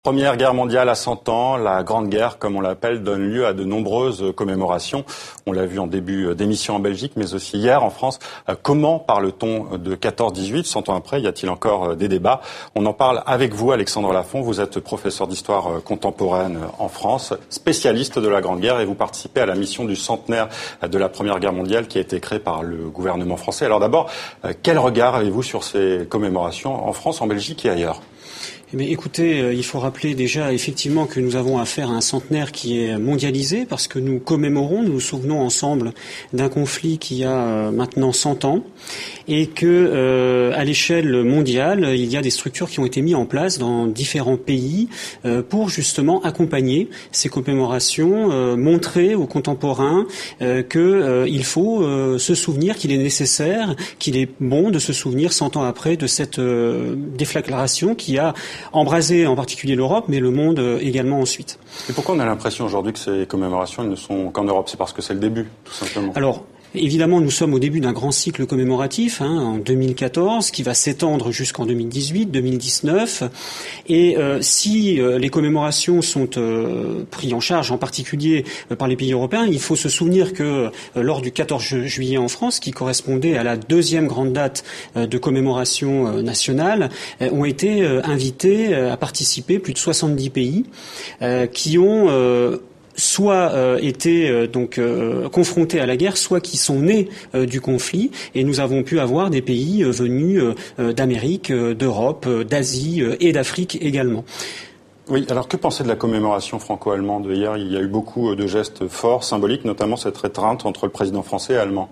Première guerre mondiale à 100 ans, la Grande Guerre, comme on l'appelle, donne lieu à de nombreuses commémorations. On l'a vu en début d'émission en Belgique, mais aussi hier en France. Comment parle-t-on de 14-18 100 ans après? Y a-t-il encore des débats? On en parle avec vous, Alexandre Lafont. Vous êtes professeur d'histoire contemporaine en France, spécialiste de la Grande Guerre, et vous participez à la mission du centenaire de la Première Guerre mondiale qui a été créée par le gouvernement français. Alors d'abord, quel regard avez-vous sur ces commémorations en France, en Belgique et ailleurs? Mais écoutez, il faut rappeler déjà effectivement que nous avons affaire à un centenaire qui est mondialisé parce que nous commémorons, nous nous souvenons ensemble d'un conflit qui a maintenant 100 ans et que à l'échelle mondiale, il y a des structures qui ont été mises en place dans différents pays pour justement accompagner ces commémorations, montrer aux contemporains qu'il faut se souvenir, qu'il est nécessaire, qu'il est bon de se souvenir 100 ans après de cette déflagration qui a embrasé en particulier l'Europe, mais le monde également ensuite. Et pourquoi on a l'impression aujourd'hui que ces commémorations ne sont qu'en Europe? C'est parce que c'est le début, tout simplement. Alors, évidemment, nous sommes au début d'un grand cycle commémoratif, en 2014, qui va s'étendre jusqu'en 2018, 2019. Et si les commémorations sont prises en charge, en particulier par les pays européens, il faut se souvenir que lors du 14 juillet en France, qui correspondait à la deuxième grande date de commémoration nationale, ont été invités à participer plus de 70 pays qui ont soit été confrontés à la guerre, soit qui sont nés du conflit. Et nous avons pu avoir des pays venus d'Amérique, d'Europe, d'Asie et d'Afrique également. Oui, alors que penser de la commémoration franco-allemande hier? Il y a eu beaucoup de gestes forts, symboliques, notamment cette étreinte entre le président français et allemand.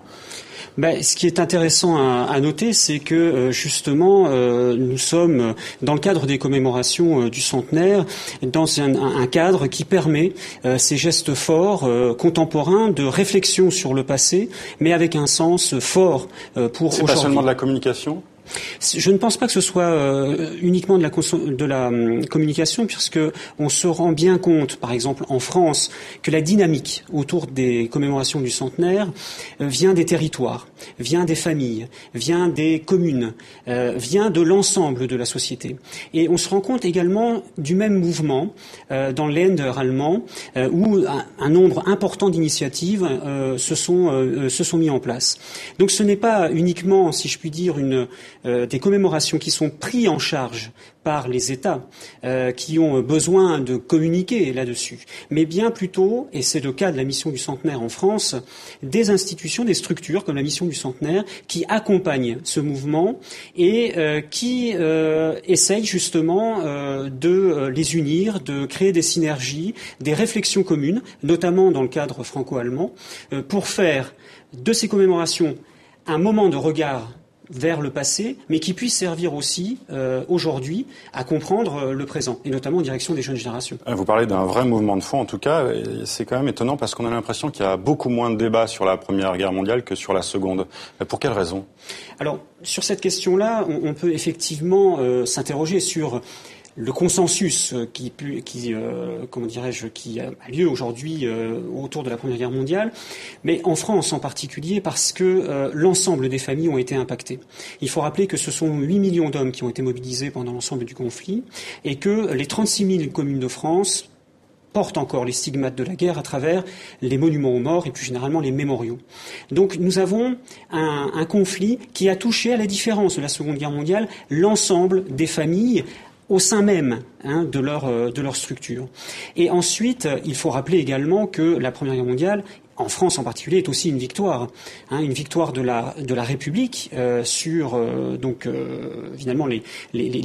Ce qui est intéressant à noter, c'est que justement, nous sommes dans le cadre des commémorations du centenaire, dans un cadre qui permet ces gestes forts, contemporains, de réflexion sur le passé, mais avec un sens fort pour aujourd'hui. C'est pas seulement de la communication ? Je ne pense pas que ce soit uniquement de la communication, puisque on se rend bien compte, par exemple en France, que la dynamique autour des commémorations du centenaire vient des territoires, vient des familles, vient des communes, vient de l'ensemble de la société. Et on se rend compte également du même mouvement dans le Länder allemand, où un nombre important d'initiatives se sont mis en place. Donc ce n'est pas uniquement, si je puis dire, des commémorations qui sont prises en charge par les États qui ont besoin de communiquer là-dessus, mais bien plutôt, et c'est le cas de la mission du centenaire en France, des institutions, des structures comme la mission du centenaire qui accompagnent ce mouvement et qui essayent justement de les unir, de créer des synergies, des réflexions communes, notamment dans le cadre franco-allemand, pour faire de ces commémorations un moment de regard vers le passé, mais qui puisse servir aussi aujourd'hui à comprendre le présent, et notamment en direction des jeunes générations. Vous parlez d'un vrai mouvement de fond, en tout cas, et c'est quand même étonnant parce qu'on a l'impression qu'il y a beaucoup moins de débats sur la Première Guerre mondiale que sur la Seconde. Pour quelle raison? Alors, sur cette question-là, on peut effectivement s'interroger sur le consensus qui a lieu aujourd'hui autour de la Première Guerre mondiale, mais en France en particulier parce que l'ensemble des familles ont été impactées. Il faut rappeler que ce sont 8 millions d'hommes qui ont été mobilisés pendant l'ensemble du conflit et que les 36 000 communes de France portent encore les stigmates de la guerre à travers les monuments aux morts et plus généralement les mémoriaux. Donc nous avons un conflit qui a touché, à la différence de la Seconde Guerre mondiale, l'ensemble des familles au sein même de leur structure. Et ensuite, il faut rappeler également que la Première Guerre mondiale, en France en particulier, est aussi une victoire de la République sur finalement les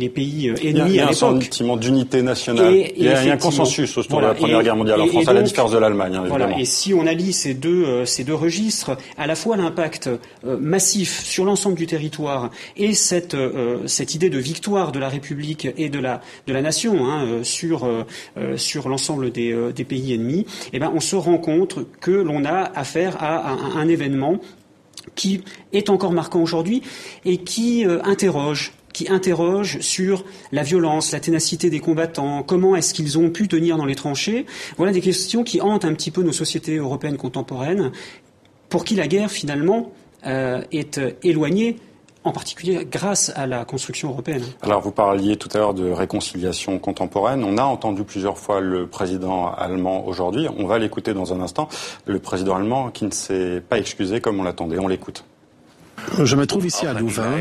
pays ennemis à l'époque. Il y a un sentiment d'unité nationale. Il y a un consensus autour de la Première Guerre mondiale en France, à la différence de l'Allemagne. Voilà. Et si on allie ces deux registres, à la fois l'impact massif sur l'ensemble du territoire et cette idée de victoire de la République et de la nation sur l'ensemble des pays ennemis, on se rend compte que l'on a affaire à un événement qui est encore marquant aujourd'hui et qui interroge sur la violence, la ténacité des combattants, comment est-ce qu'ils ont pu tenir dans les tranchées. Voilà des questions qui hantent un petit peu nos sociétés européennes contemporaines, pour qui la guerre finalement est éloignée en particulier grâce à la construction européenne. Alors vous parliez tout à l'heure de réconciliation contemporaine. On a entendu plusieurs fois le président allemand aujourd'hui. On va l'écouter dans un instant. Le président allemand qui ne s'est pas excusé comme on l'attendait. On l'écoute. Je me trouve ici à Louvain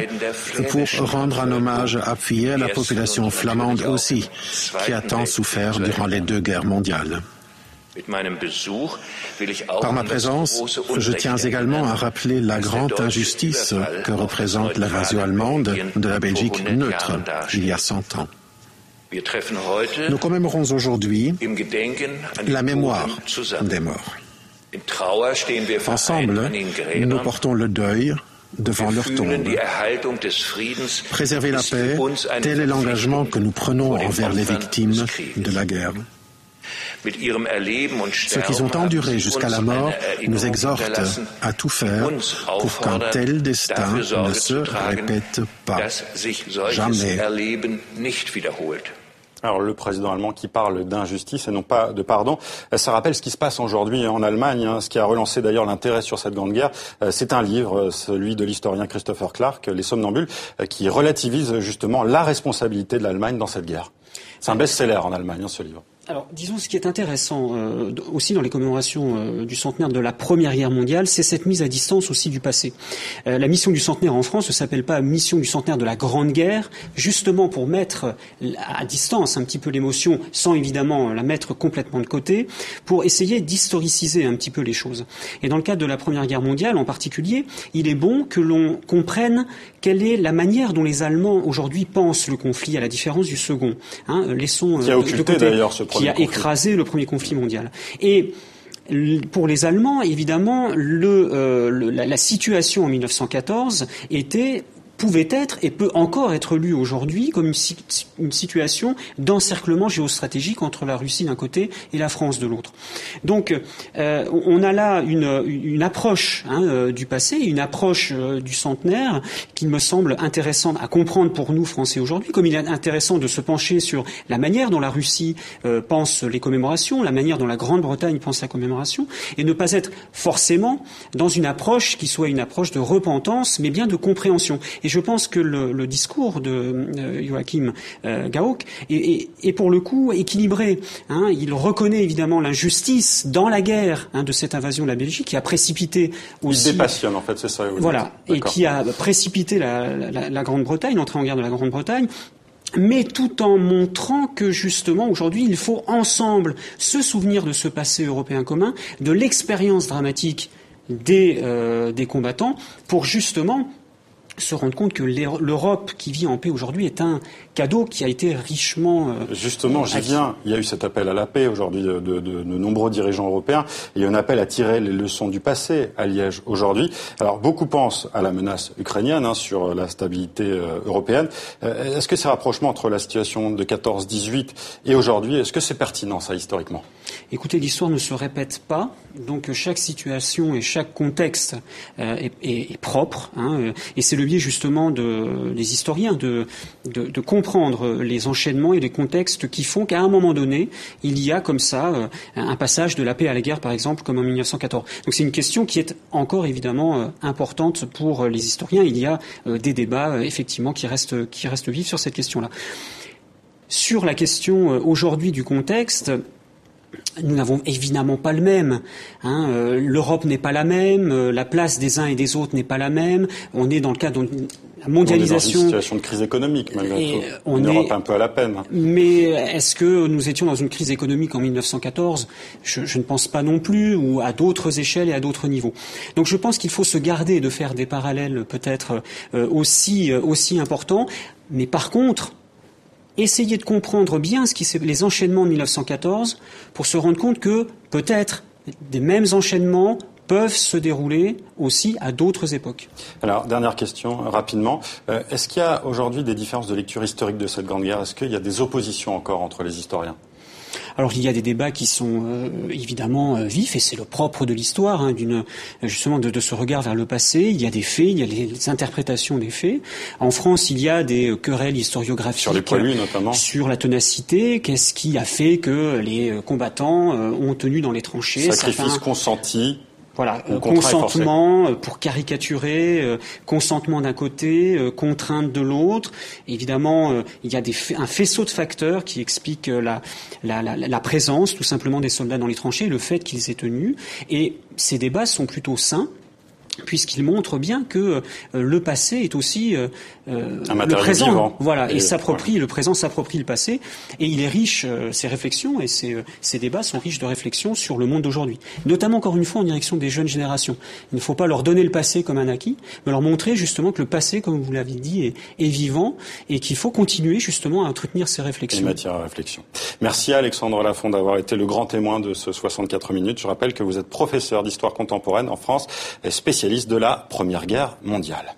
pour rendre un hommage appuyé à la population flamande aussi, qui a tant souffert durant les 2 guerres mondiales. Par ma présence, je tiens également à rappeler la grande injustice que représente l'invasion allemande de la Belgique neutre il y a 100 ans. Nous commémorons aujourd'hui la mémoire des morts. Ensemble, nous portons le deuil devant leur tombe. Préserver la paix, tel est l'engagement que nous prenons envers les victimes de la guerre. Ceux qu'ils ont enduré jusqu'à la mort nous exhortent à tout faire pour qu'un tel destin ne se répète pas. Jamais. Alors le président allemand qui parle d'injustice et non pas de pardon, ça rappelle ce qui se passe aujourd'hui en Allemagne, ce qui a relancé d'ailleurs l'intérêt sur cette grande guerre. C'est un livre, celui de l'historien Christopher Clark, Les Somnambules, qui relativise justement la responsabilité de l'Allemagne dans cette guerre. C'est un best-seller en Allemagne, ce livre. Alors, disons, ce qui est intéressant aussi dans les commémorations du centenaire de la Première Guerre mondiale, c'est cette mise à distance aussi du passé. La mission du centenaire en France ne s'appelle pas mission du centenaire de la Grande Guerre, justement pour mettre à distance un petit peu l'émotion, sans évidemment la mettre complètement de côté, pour essayer d'historiciser un petit peu les choses. Et dans le cadre de la Première Guerre mondiale en particulier, il est bon que l'on comprenne quelle est la manière dont les Allemands aujourd'hui pensent le conflit, à la différence du second. Laissons qui a occulté d'ailleurs ce qui a écrasé le premier conflit mondial. Et pour les Allemands, évidemment, la situation en 1914 pouvait être et peut encore être lue aujourd'hui comme une situation d'encerclement géostratégique entre la Russie d'un côté et la France de l'autre. Donc, on a là une approche du passé, une approche du centenaire qui me semble intéressante à comprendre pour nous Français aujourd'hui, comme il est intéressant de se pencher sur la manière dont la Russie pense les commémorations, la manière dont la Grande-Bretagne pense la commémoration, et ne pas être forcément dans une approche qui soit une approche de repentance, mais bien de compréhension. Et je pense que le discours de Joachim Gauck est pour le coup équilibré. Il reconnaît évidemment l'injustice dans la guerre de cette invasion de la Belgique qui a précipité aussi... Il dépassionne en fait, c'est ça. Voilà, et qui a précipité la Grande-Bretagne, l'entrée en guerre de la Grande-Bretagne, mais tout en montrant que justement aujourd'hui il faut ensemble se souvenir de ce passé européen commun, de l'expérience dramatique des combattants pour justement se rendre compte que l'Europe qui vit en paix aujourd'hui est un cadeau qui a été richement... Justement, j'y viens. Il y a eu cet appel à la paix aujourd'hui de nombreux dirigeants européens. Il y a un appel à tirer les leçons du passé à Liège aujourd'hui. Alors, beaucoup pensent à la menace ukrainienne sur la stabilité européenne. Est-ce que ces rapprochements entre la situation de 14-18 et aujourd'hui, est-ce que c'est pertinent, ça, historiquement ? Écoutez, l'histoire ne se répète pas. Donc, chaque situation et chaque contexte est propre. Et c'est le biais, justement, des historiens de comprendre les enchaînements et les contextes qui font qu'à un moment donné, il y a comme ça un passage de la paix à la guerre, par exemple, comme en 1914. Donc c'est une question qui est encore évidemment importante pour les historiens. Il y a des débats effectivement qui restent vifs sur cette question-là. Sur la question aujourd'hui du contexte, nous n'avons évidemment pas le même. L'Europe n'est pas la même, la place des uns et des autres n'est pas la même. On est dans le cadre de la mondialisation. On est dans une situation de crise économique, malgré tout. Une Europe un peu à la peine. Mais est-ce que nous étions dans une crise économique en 1914 ? Je ne pense pas non plus, ou à d'autres échelles et à d'autres niveaux. Donc je pense qu'il faut se garder de faire des parallèles peut-être aussi importants. Mais par contre, essayer de comprendre bien les enchaînements de 1914 pour se rendre compte que peut-être des mêmes enchaînements peuvent se dérouler aussi à d'autres époques. Alors, dernière question, rapidement. Est-ce qu'il y a aujourd'hui des différences de lecture historique de cette Grande Guerre ? Est-ce qu'il y a des oppositions encore entre les historiens ? Alors il y a des débats qui sont évidemment vifs, et c'est le propre de l'histoire, justement de ce regard vers le passé. Il y a des faits, il y a les interprétations des faits. En France, il y a des querelles historiographiques sur les poilus, notamment, sur la ténacité. Qu'est-ce qui a fait que les combattants ont tenu dans les tranchées ? Sacrifices consentis Voilà, consentement pour caricaturer, consentement d'un côté, contrainte de l'autre. Évidemment, il y a un faisceau de facteurs qui expliquent la présence tout simplement des soldats dans les tranchées, le fait qu'ils aient tenu. Et ces débats sont plutôt sains, puisqu'il montre bien que le passé est aussi le présent. Vivant. Voilà, et le présent s'approprie le passé, et il est riche, ces réflexions et ces débats sont riches de réflexions sur le monde d'aujourd'hui. Notamment, encore une fois, en direction des jeunes générations. Il ne faut pas leur donner le passé comme un acquis, mais leur montrer justement que le passé, comme vous l'avez dit, est vivant, et qu'il faut continuer justement à entretenir ces réflexions. Et matière à réflexion. Merci à Alexandre Lafond d'avoir été le grand témoin de ce 64 minutes. Je rappelle que vous êtes professeur d'histoire contemporaine en France et spécialiste de la Première Guerre mondiale.